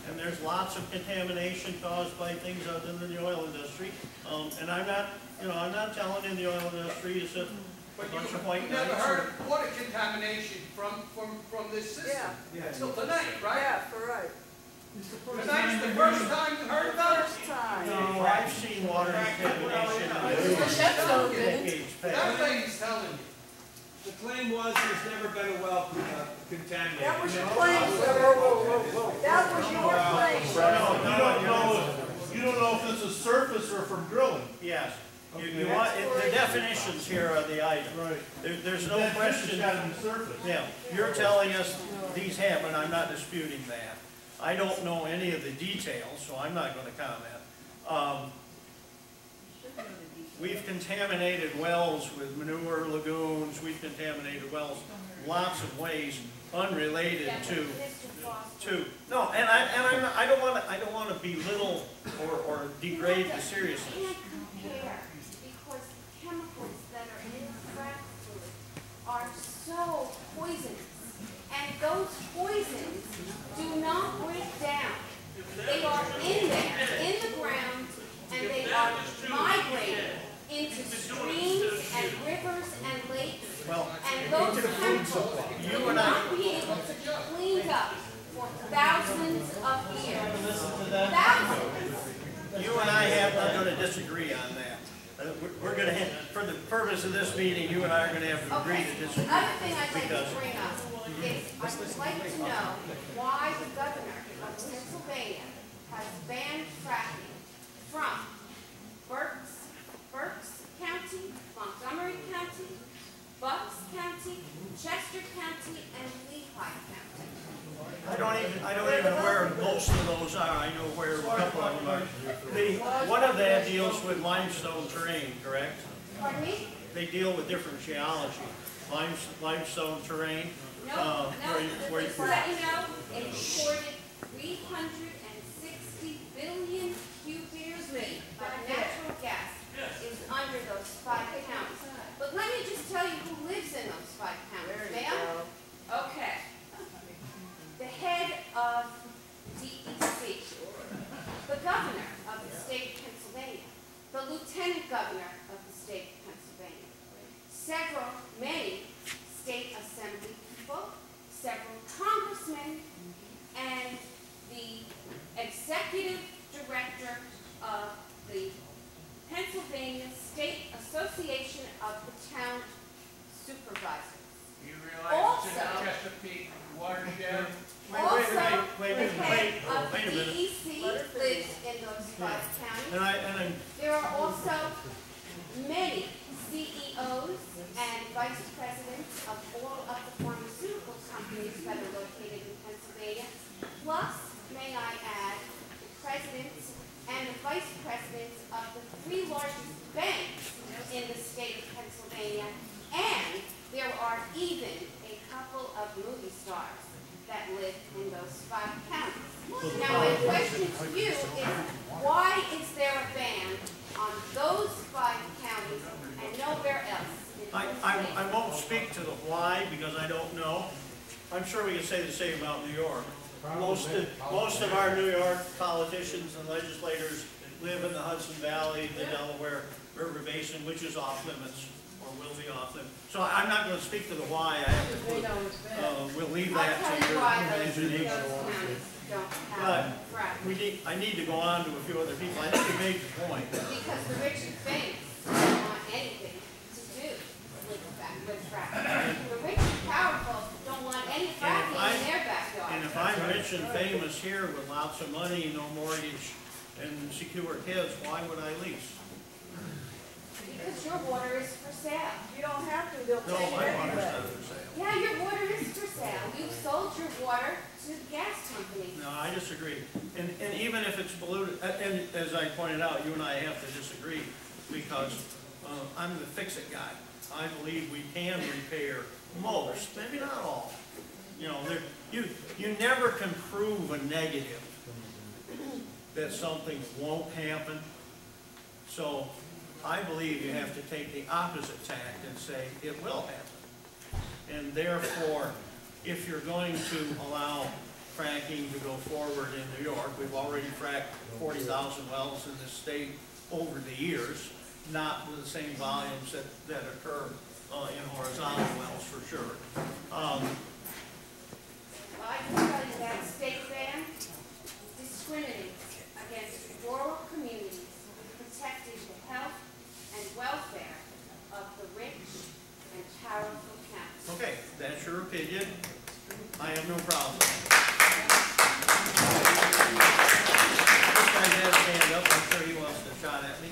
And there's lots of contamination caused by things other than the oil industry. And I'm not telling in the oil industry is a bunch of white guys. You never heard of water contamination from this system until tonight, right? Yeah, right. Tonight's the first time you heard about it? No, I've seen water contamination. That lady's telling you. The claim was there's never been a well contaminated. That was your claim, sir. That was your claim. You don't know if this is surface or from drilling. Yes. You want, the definitions here are the item. Right. There's no question. Yeah, you're telling us these happen. I'm not disputing that. I don't know any of the details, so I'm not going to comment. We've contaminated wells with manure lagoons. We've contaminated wells lots of ways unrelated to. No, and I don't want to belittle or degrade the seriousness. You can't compare because chemicals that are in frac fluid are so poisonous, and those poisons do not break down. They are in there, in the ground, and they are migrating into streams and rivers and lakes, and those chemicals will not be able to be cleaned up for thousands of years. Thousands. You and I are going to disagree on that. We're going to have, for the purpose of this meeting, you and I are going to have to agree to disagree. The other thing I'd like to bring up is I would like to know why the governor of Pennsylvania has banned fracking from Berks County, Montgomery County, Bucks County, Chester County, and Lehigh County. I don't even know where most of those are. I know where a couple of them are. One of that deals with limestone terrain, correct? Pardon me? They deal with different geology. Limestone terrain. No, just to let you know, it reported 360 billion cubic feet of natural gas is under those 5 counties. But let me just tell you who lives in those 5 counties, ma'am. Okay. The head of DEC, the governor of the state of Pennsylvania, the lieutenant governor of the state of Pennsylvania, many state assembly people, several congressmen, and the executive director of the Pennsylvania State Association of the Town Supervisors. You realize it's in the Chesapeake watershed? Also, the head of the DEC lives in those 5 counties. There are also many CEOs and vice presidents of all of the pharmaceutical companies that are located in Pennsylvania. Plus, may I add, the presidents and the vice presidents of the 3 largest banks in the state of Pennsylvania. And there are even a couple of movie stars that live in those 5 counties. Now, my question to you is, why is there a ban on those 5 counties and nowhere else? I won't speak to the why because I don't know. I'm sure we can say the same about New York. Most of our New York politicians and legislators live in the Hudson Valley, the Delaware River Basin, which is off limits. Or will be off them. So I'm not going to speak to the why. We'll leave that to your imagination. But I need to go on to a few other people. I think you made the point. Because the rich and famous don't want anything to do with fracking. The rich and powerful don't want any fracking in their backyard. And if I'm rich and famous here with lots of money, no mortgage, and secure kids, why would I lease? Because your water is for sale. You don't have to, they'll No, take my it water's anyway. not for sale. Yeah, your water is for sale. You've sold your water to the gas company. No, I disagree. And even if it's polluted, and as I pointed out, you and I have to disagree because I'm the fix-it guy. I believe we can repair most, maybe not all. You know, you never can prove a negative that something won't happen. So I believe you have to take the opposite tact and say it will happen. And therefore, if you're going to allow fracking to go forward in New York, we've already fracked 40,000 wells in this state over the years, not with the same volumes that occur in horizontal wells for sure. Well, I can tell you that state ban discriminates against rural communities, protecting the health and welfare of the rich and powerful counties. Okay, that's your opinion. I have no problem. This guy has his hand up. I'm sure he wants to shot at me.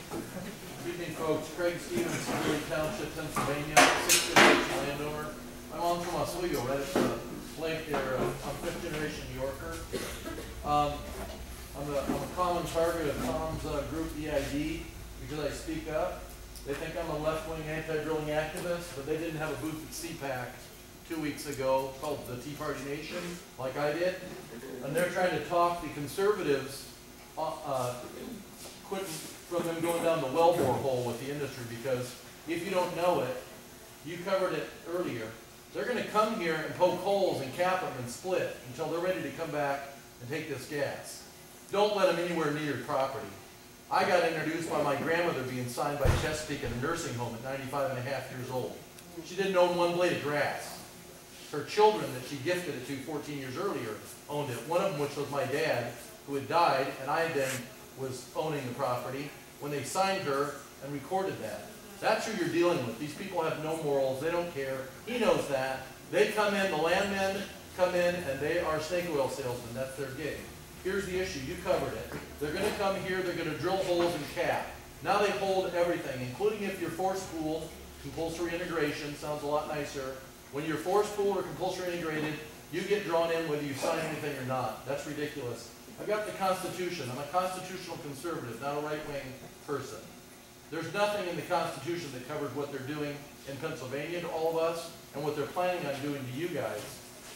Good evening, folks. Craig Stevens, Lee Township, Pennsylvania, 6th-generation landowner. My mom's from Oswego, right at the lake there. I'm 5th-generation New Yorker. I'm a common target of Tom's group EID because I speak up. They think I'm a left-wing anti-drilling activist, but they didn't have a booth at CPAC 2 weeks ago called the Tea Party Nation, like I did. And they're trying to talk the conservatives quit from them going down the wellbore hole with the industry, because if you don't know it, you covered it earlier, they're going to come here and poke holes and cap them and split until they're ready to come back and take this gas. Don't let them anywhere near your property. I got introduced by my grandmother being signed by Chesapeake in a nursing home at 95.5 years old. She didn't own one blade of grass. Her children that she gifted it to 14 years earlier owned it. One of them, which was my dad, who had died, and I then was owning the property when they signed her and recorded that. That's who you're dealing with. These people have no morals. They don't care. He knows that. They come in, the landmen come in, and they are snake oil salesmen. That's their gig. Here's the issue. You covered it. They're going to come here. They're going to drill holes and cap. Now they hold everything, including if you're forced pooled, compulsory integration. Sounds a lot nicer. When you're forced pooled or compulsory integrated, you get drawn in whether you sign anything or not. That's ridiculous. I've got the Constitution. I'm a constitutional conservative, not a right-wing person. There's nothing in the Constitution that covers what they're doing in Pennsylvania to all of us and what they're planning on doing to you guys.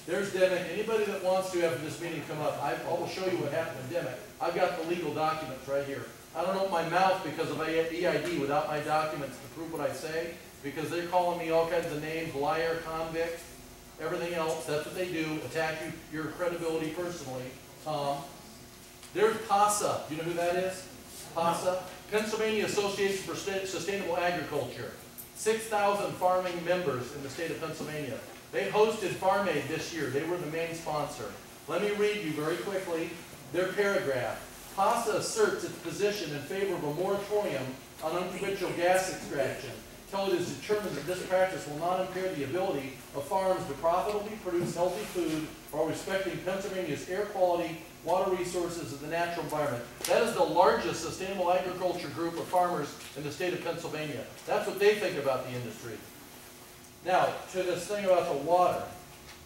There's Demick. Anybody that wants to after this meeting come up, I will show you what happened to Demick. I've got the legal documents right here. I don't open my mouth because of EID without my documents to prove what I say, because they're calling me all kinds of names, liar, convict, everything else. That's what they do, attack your credibility personally. There's PASA. Do you know who that is? PASA? Pennsylvania Association for Sustainable Agriculture. 6,000 farming members in the state of Pennsylvania. They hosted Farm Aid this year. They were the main sponsor. Let me read you very quickly their paragraph. PASA asserts its position in favor of a moratorium on unconventional gas extraction, till it is determined that this practice will not impair the ability of farms to profitably produce healthy food while respecting Pennsylvania's air quality, water resources, and the natural environment. That is the largest sustainable agriculture group of farmers in the state of Pennsylvania. That's what they think about the industry. Now, to this thing about the water.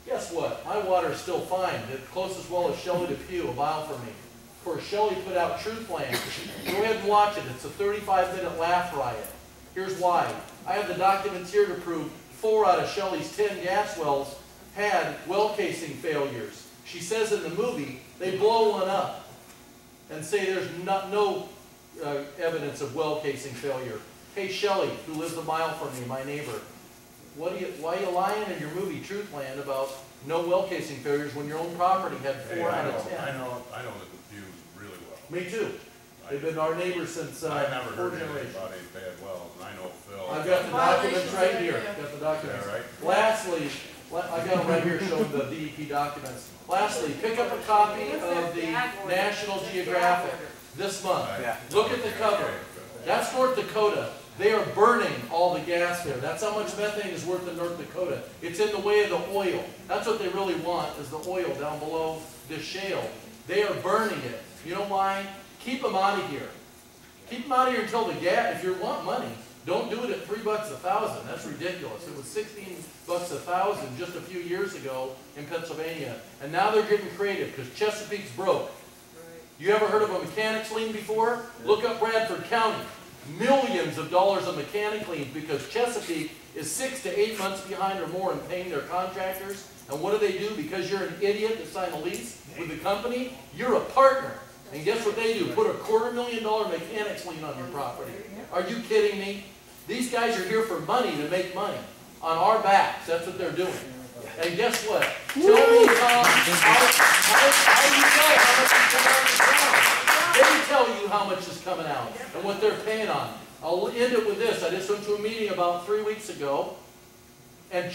Guess what? My water is still fine. The closest well is Shelley to Pew, a mile from me. Of course, Shelley put out Truthland. Go ahead and watch it. It's a 35-minute laugh riot. Here's why. I have the documents here to prove 4 out of Shelley's 10 gas wells had well casing failures. She says in the movie, they blow one up and say there's no evidence of well casing failure. Hey, Shelley, who lives a mile from me, my neighbor, why are you lying in your movie Truthland about no well casing failures when your own property had 4 out of 10? I know the views really well. Me too. They've been our neighbors since I never 4 heard generations. about any bad wells, and I know Phil. I've got the documents right here. Got the documents. Yeah, right. Lastly, I got them right here showing the DEP documents. Lastly, pick up a copy of the National Geographic this month. Look at the cover. That's North Dakota. They are burning all the gas there. That's how much methane is worth in North Dakota. It's in the way of the oil. That's what they really want, is the oil down below this shale. They are burning it. You know why? Keep them out of here. Keep them out of here until the gas, if you want money, don't do it at $3 a thousand. That's ridiculous. It was $16 a thousand just a few years ago in Pennsylvania. And now they're getting creative because Chesapeake's broke. You ever heard of a mechanics lien before? Look up Bradford County. Millions of dollars of mechanic liens because Chesapeake is 6 to 8 months behind or more in paying their contractors. And what do? Because you're an idiot that signed a lease with the company, you're a partner. And guess what they do? Put a $250,000 mechanics lien on your property. Are you kidding me? These guys are here for money to make money on our backs. That's what they're doing. And guess what? Tell me, Tom, how you know how much is coming out of the ground? They tell you how much is coming out and what they're paying on. I'll end it with this. I just went to a meeting about 3 weeks ago, and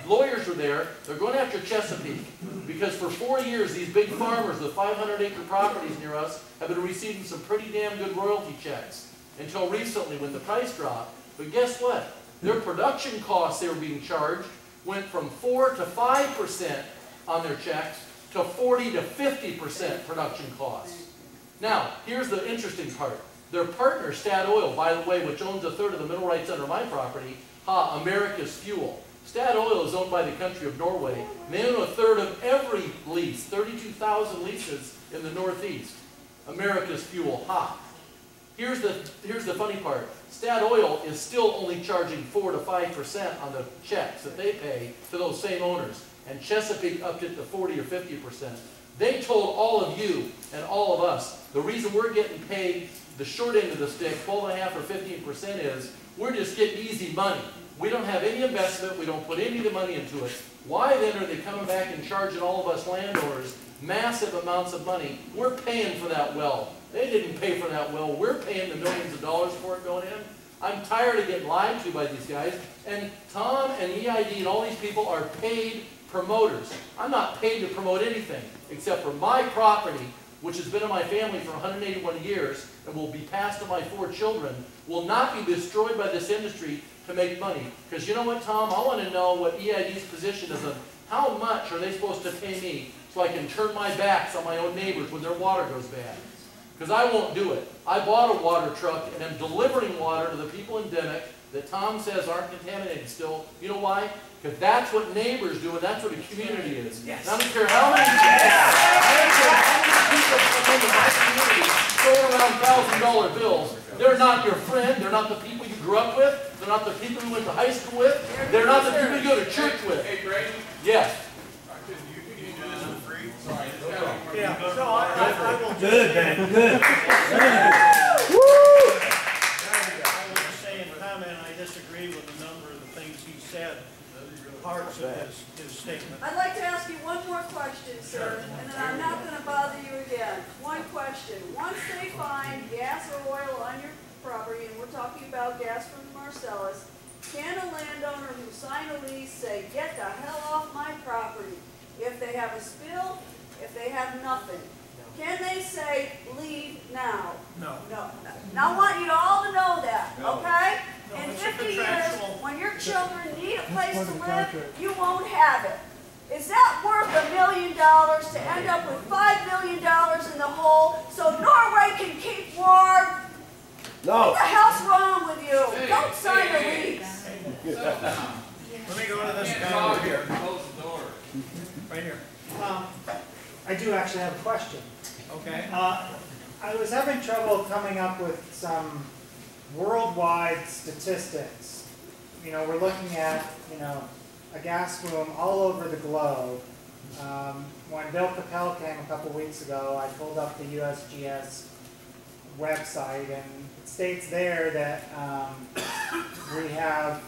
lawyers were there. They're going after Chesapeake because for 4 years, these big farmers with 500-acre properties near us have been receiving some pretty damn good royalty checks until recently when the price dropped. But guess what? Their production costs they were being charged went from 4 to 5% on their checks to 40 to 50% production costs. Now, here's the interesting part. Their partner, Statoil, by the way, which owns a third of the mineral rights under my property, America's Fuel. Statoil is owned by the country of Norway. They own a third of every lease, 32,000 leases in the Northeast. America's Fuel, Here's the funny part. Statoil is still only charging 4 to 5% on the checks that they pay to those same owners. And Chesapeake upped it to 40 or 50%. They told all of you and all of us, the reason we're getting paid the short end of the stick, 12.5 or 15% is, we're just getting easy money. We don't have any investment, we don't put any of the money into it. Why then are they coming back and charging all of us landowners massive amounts of money? We're paying for that well. They didn't pay for that well. We're paying the millions of dollars for it going in. I'm tired of getting lied to by these guys. And Tom and EID and all these people are paid promoters. I'm not paid to promote anything except for my property, which has been in my family for 181 years and will be passed to my 4 children, will not be destroyed by this industry to make money. Because you know what, Tom? I want to know what EID's position is on how much are they supposed to pay me so I can turn my backs on my own neighbors when their water goes bad. Because I won't do it. I bought a water truck and am delivering water to the people in Demick that Tom says aren't contaminated still. You know why? Because that's what neighbors do and that's what a community is. Yes. And I don't care how many people come into my community throwing around $1,000 bills. They're not your friend. They're not the people you grew up with. They're not the people you went to high school with. They're not the people you go to church with. Hey, Brady? Yes. Yeah, so I will just Good, man, good. I will just say in comment, I disagree with a number of the things he said, parts of his statement. I'd like to ask you one more question, sir, and then I'm not going to bother you again. One question. Once they find gas or oil on your property, and we're talking about gas from the Marcellus, can a landowner who signed a lease say, get the hell off my property? If they have a spill, if they have nothing, can they say, leave now? No. No. Now I want you all to know that, okay? No, In it's a 50 years, contractual. when your children need a place to live, you won't have it. Is that worth $1 million to end up with $5 million in the hole so Norway can keep warm? No. What the hell's wrong with you? Don't sign a lease. Let me go to this guy over here, Close the door. right here. I do actually have a question. Okay? I was having trouble coming up with some worldwide statistics. You know, we're looking at, a gas boom all over the globe. When Bill Capel came a couple weeks ago, I pulled up the USGS website, and it states there that we have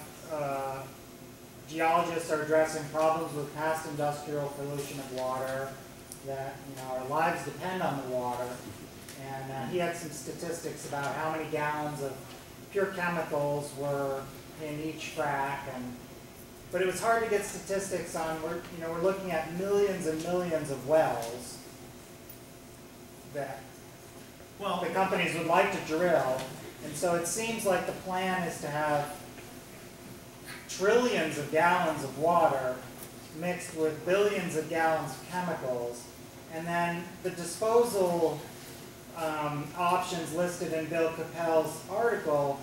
geologists are addressing problems with past industrial pollution of water, that our lives depend on the water. And he had some statistics about how many gallons of pure chemicals were in each frac, but it was hard to get statistics on. We're looking at millions and millions of wells that the companies would like to drill, and so it seems like the plan is to have trillions of gallons of water mixed with billions of gallons of chemicals, and then the disposal options listed in Bill Capel's article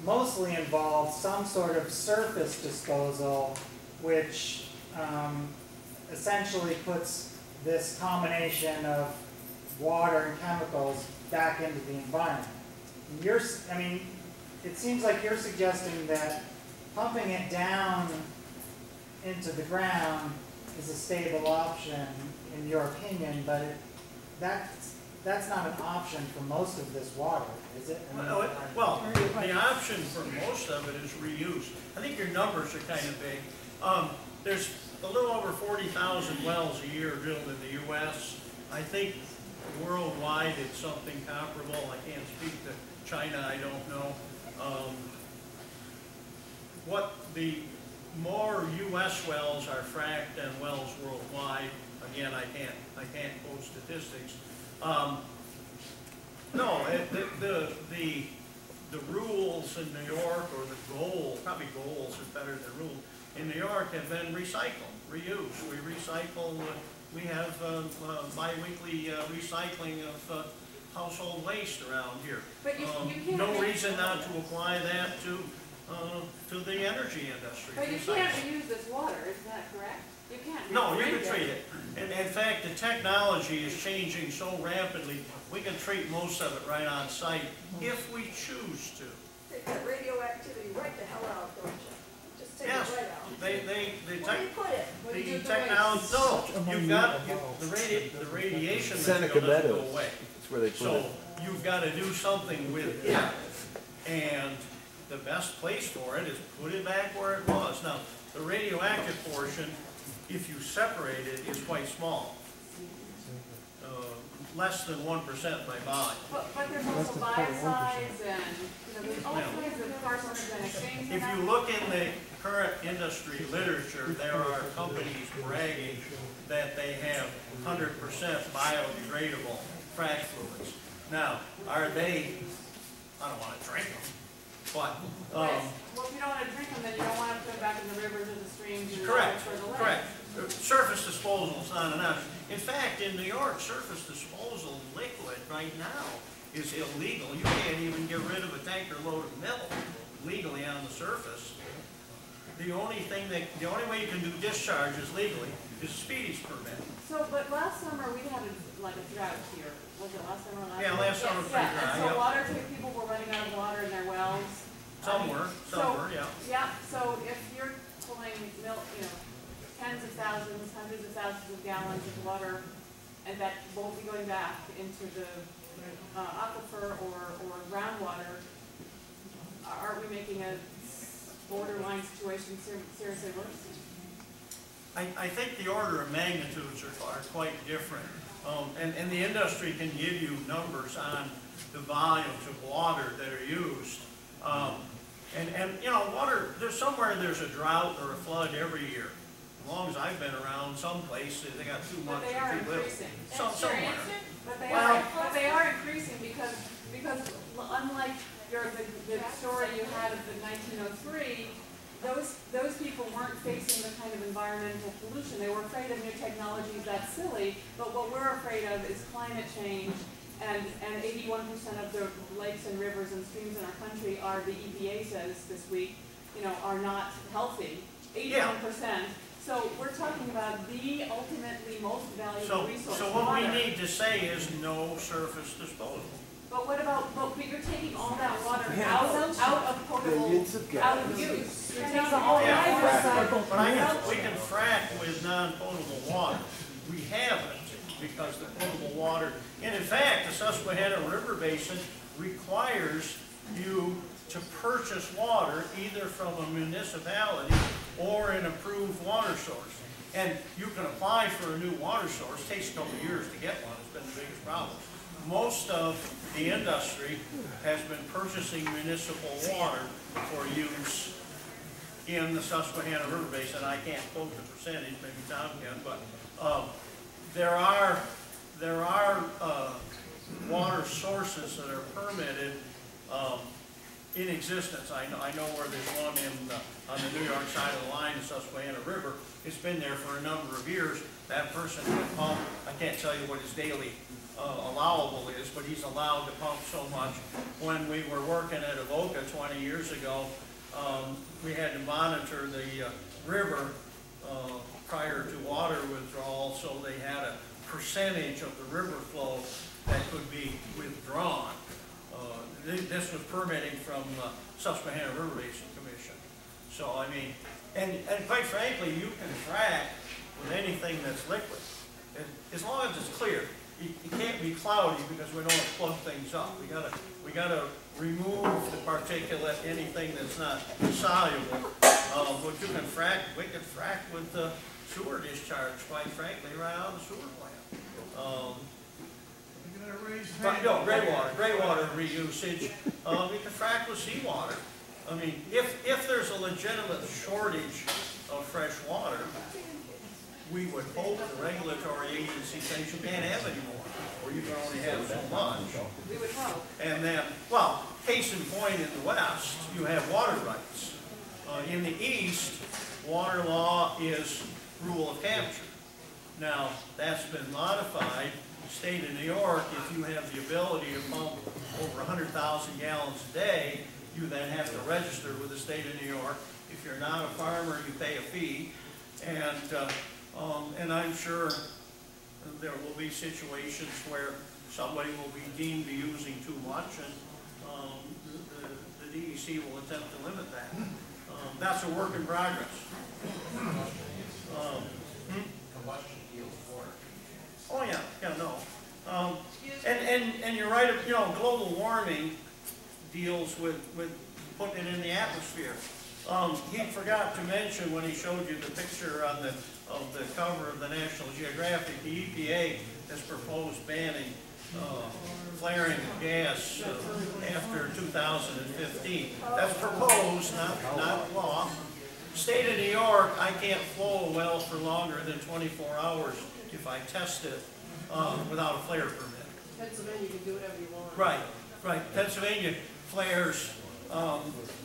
mostly involve some sort of surface disposal, which essentially puts this combination of water and chemicals back into the environment. It seems like you're suggesting that pumping it down into the ground is a stable option in your opinion, but that's not an option for most of this water, is it? Well, the option for most of it is reuse. I think your numbers are kind of big. There's a little over 40,000 wells a year drilled in the U.S. I think worldwide it's something comparable. I can't speak to China, I don't know. What the more U.S. wells are fracked than wells worldwide, again, I can't quote statistics. No, the rules in New York, or the goal, probably goals are better than rules, in New York have been recycle, reuse. We recycle, we have bi-weekly recycling of household waste around here. But you can't. No reason not to apply that to the energy industry. But you can't reuse this water, isn't that correct? You can't. No, you can treat it. And in fact, the technology is changing so rapidly, we can treat most of it right on site if we choose to. Take that radioactivity right the hell out, don't you? Just take Yes, it right out. the Where do you put it? What do you do the with the technology, waste? no, you've got, the radiation Seneca material doesn't go Meadows. away. That's where they put So it. you've got to do something with it. And the best place for it is put it back where it was. Now, the radioactive portion, if you separate it, is quite small. Less than 1% by volume. But there's also biocides and, there's all kinds of carcinogenic things. If you look in the current industry literature, there are companies bragging that they have 100% biodegradable frac fluids. Now, are they, I don't want to drink them, but, Well, if you don't want to drink them, then you don't want to put them back in the rivers or the streams and correct, for the lake. correct. Surface disposal is not enough. In fact, in New York, surface disposal liquid right now is illegal. You can't even get rid of a tanker load of milk legally on the surface. The only way you can do discharges legally is a speedies permit. So, but last summer, we had like a drought here. Was it last summer or last Yeah, summer? last summer pretty Yeah, dry, and so yep. people were running out of water in their wells. Some were, yeah. Yeah, so if you're pulling milk, tens of thousands, hundreds of thousands of gallons of water, and that won't be going back into the aquifer or groundwater, aren't we making a borderline situation seriously worse? I think the order of magnitudes are quite different. And the industry can give you numbers on the volumes of water that are used. Water, there's a drought or a flood every year. As long as I've been around, some places they got too much But they or are too little. increasing. Somewhere. But they are increasing because unlike the story you had of the 1903, those people weren't facing the kind of environmental pollution. They were afraid of new technologies. That's silly. But what we're afraid of is climate change. And 81% of the lakes and rivers and streams in our country are, the EPA says this week, are not healthy. 81%. So we're talking about the ultimately most valuable resource. So what we need to say is no surface disposal. But what about, but you're taking all that water out of potable, out of use. You're taking all that water. But we can frack with non-potable water. We haven't, because the potable water, and in fact, the Susquehanna River Basin requires you to purchase water either from a municipality or an approved water source. And you can apply for a new water source. It takes a couple of years to get one. It's been the biggest problem. Most of the industry has been purchasing municipal water for use in the Susquehanna River Basin. I can't quote the percentage, maybe Tom can, but there are water sources that are permitted in existence. I know where there's one on the New York side of the line, the Susquehanna River. It's been there for a number of years. That person can pump, I can't tell you what his daily allowable is, but he's allowed to pump so much. When we were working at Avoca 20 years ago, we had to monitor the river prior to water withdrawal, so they had a percentage of the river flow that could be withdrawn. This was permitting from Susquehanna River Basin Commission. So I mean, and quite frankly, you can frack with anything that's liquid, as long as it's clear. It can't be cloudy because we don't want to plug things up. We gotta remove the particulate, anything that's not soluble. But you can frack, we can frack with sewer discharge, quite frankly, right out of the sewer plant. But no, gray water reusage, you can frack with seawater. I mean, if there's a legitimate shortage of fresh water, we would hope the regulatory agency says you can't have any more, or you can only have so much. We would hope. And then, well, case in point, in the West, you have water rights. In the East, water law is rule of capture. Now, that's been modified. State of New York, if you have the ability to pump over 100,000 gallons a day, you then have to register with the state of New York. If you're not a farmer, you pay a fee. And I'm sure there will be situations where somebody will be deemed to be using too much, and the DEC will attempt to limit that. That's a work in progress. Combustion yields water. Oh yeah, no. And you're right. You know, global warming deals with putting it in the atmosphere. He forgot to mention when he showed you the picture on the cover of the National Geographic, the EPA has proposed banning flaring of gas after 2015. That's proposed, not law. State of New York, I can't flow a well for longer than 24 hours if I test it without a flare permit. Pennsylvania can do whatever you want. Right. Pennsylvania flares,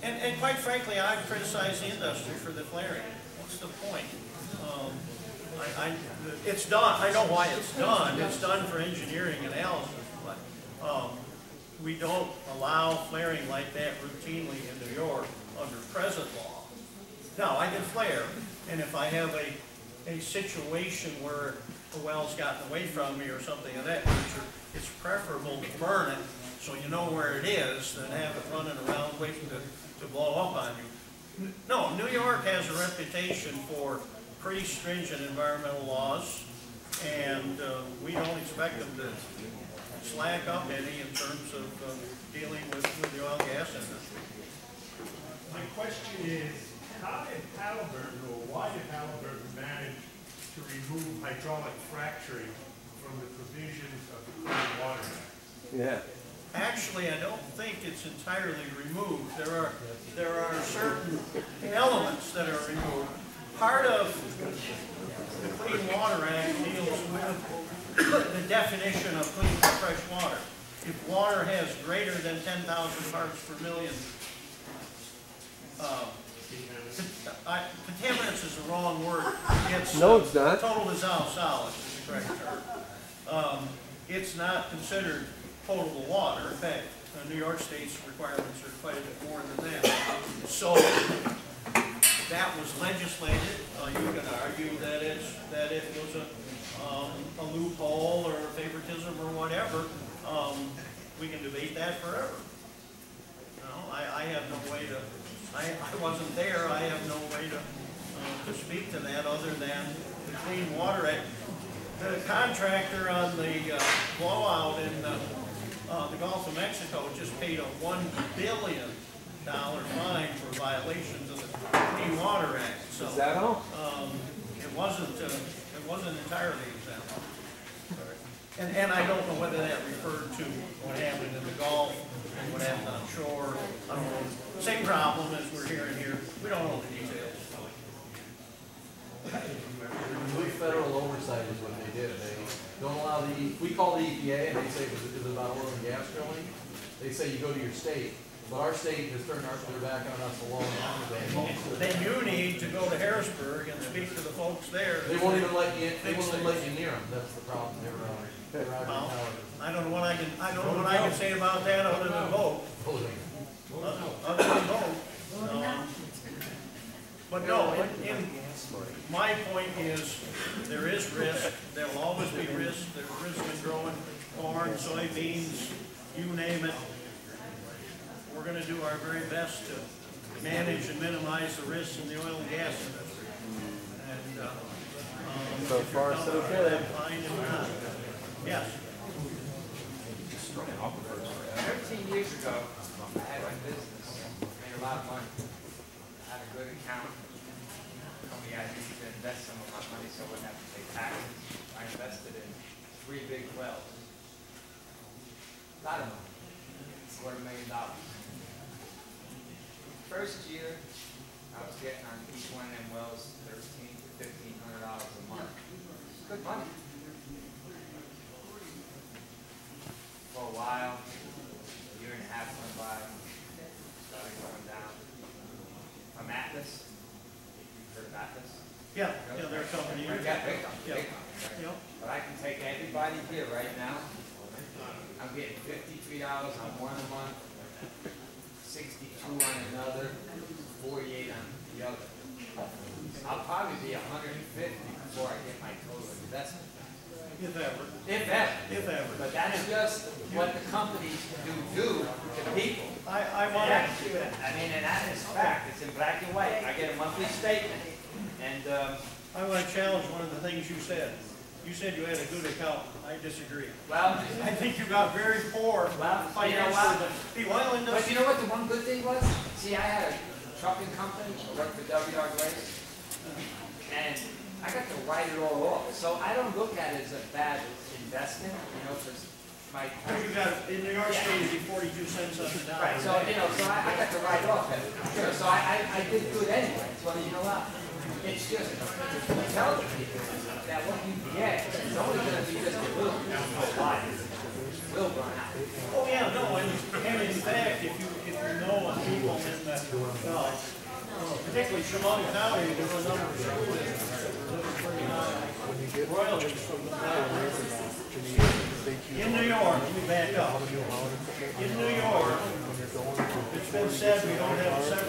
and quite frankly, I criticize the industry for the flaring. What's the point? It's done. I know why it's done. It's done for engineering analysis, but we don't allow flaring like that routinely in New York under present law. Now, I can flare, and if I have a situation where a well's gotten away from me or something of that nature, it's preferable to burn it so you know where it is than have it running around waiting to blow up on you. No, New York has a reputation for pretty stringent environmental laws, and we don't expect them to slack up any in terms of dealing with the oil and gas industry. My question is, how did Halliburton, or why did Halliburton manage to remove hydraulic fracturing from the provisions of the Clean Water Act? Yeah. Actually, I don't think it's entirely removed. There are certain elements that are removed. Part of the Clean Water Act deals with the definition of clean and fresh water. If water has greater than 10,000 parts per million, contaminants is the wrong word. No, it's not. Total dissolved solid is the correct term. It's not considered potable water. In fact, New York State's requirements are quite a bit more than that. So that was legislated. You can argue that it was a loophole or a favoritism or whatever. We can debate that forever. No, I have no way to. I wasn't there. I have no way to speak to that other than the Clean Water Act. The contractor on the blowout in the Gulf of Mexico just paid a $1 billion fine for violations of the Clean Water Act. So is that all? It wasn't entirely exempt. And I don't know whether that referred to what happened in the Gulf and what happened on shore. I don't know. Same problem as we're hearing here. We don't know the details. Complete federal oversight is what they did. They don't allow we call the EPA and they say it's about oil and gas drilling. They say you go to your state, but our state has turned their back on us a long time ago. Then you need to go to Harrisburg and speak to the folks there. They won't even let you. They won't even let you near them. That's the problem. Well, I don't know what I can say about that other than vote. Other than vote. But no, my point is there is risk. There will always be risk. There's risk in growing corn, soybeans, you name it. We're going to do our very best to manage and minimize the risks in the oil and gas industry. And so far, so good. Fine, if not. Yes. 13 years ago, I had my business, made a lot of money. I had a good accountant, come me, I needed to invest some of my money so I wouldn't have to pay taxes. I invested in 3 big wells. A lot of money, $250,000. First year, I was getting on each one of them wells $1,300 to $1,500 a month. Good money. For a while, a year and a half went by, started going down. From Atlas, heard of Atlas? Yeah, they're a company. Yeah, big company, Yeah. big company, right? Yeah. But I can take everybody here right now. I'm getting $53 on one a month, 62 on another, 48 on the other. I'll probably be 150 before I get my total investment. If ever. If ever. If ever. But that's just what the companies do to people. I want Yeah, to. I mean, and that is fact. It's in black and white. I get a monthly statement, and I want to challenge one of the things you said. You said you had a good accountant. I disagree. well, I think you got very poor well, you know financially. what? The oil But industry. you know what the one good thing was? See, I had a trucking company. I worked for W.R. Grace, and I got to write it all off. So I don't look at it as a bad investment, you know, because my You got, in New York State, it'd be 42 cents up and down. right. So you know, so I got to write off it. Sure. So I did good anyway. So you know what? It's just tell the people that what you get is only going to be just a little bit for a while. It will run out. Oh, yeah, no, and in fact, if you know of people in that, particularly Chemung County, there's a number of school districts that were living pretty high royalties from the federal. In New York, let me back up. In New York, it's been said we don't have a separate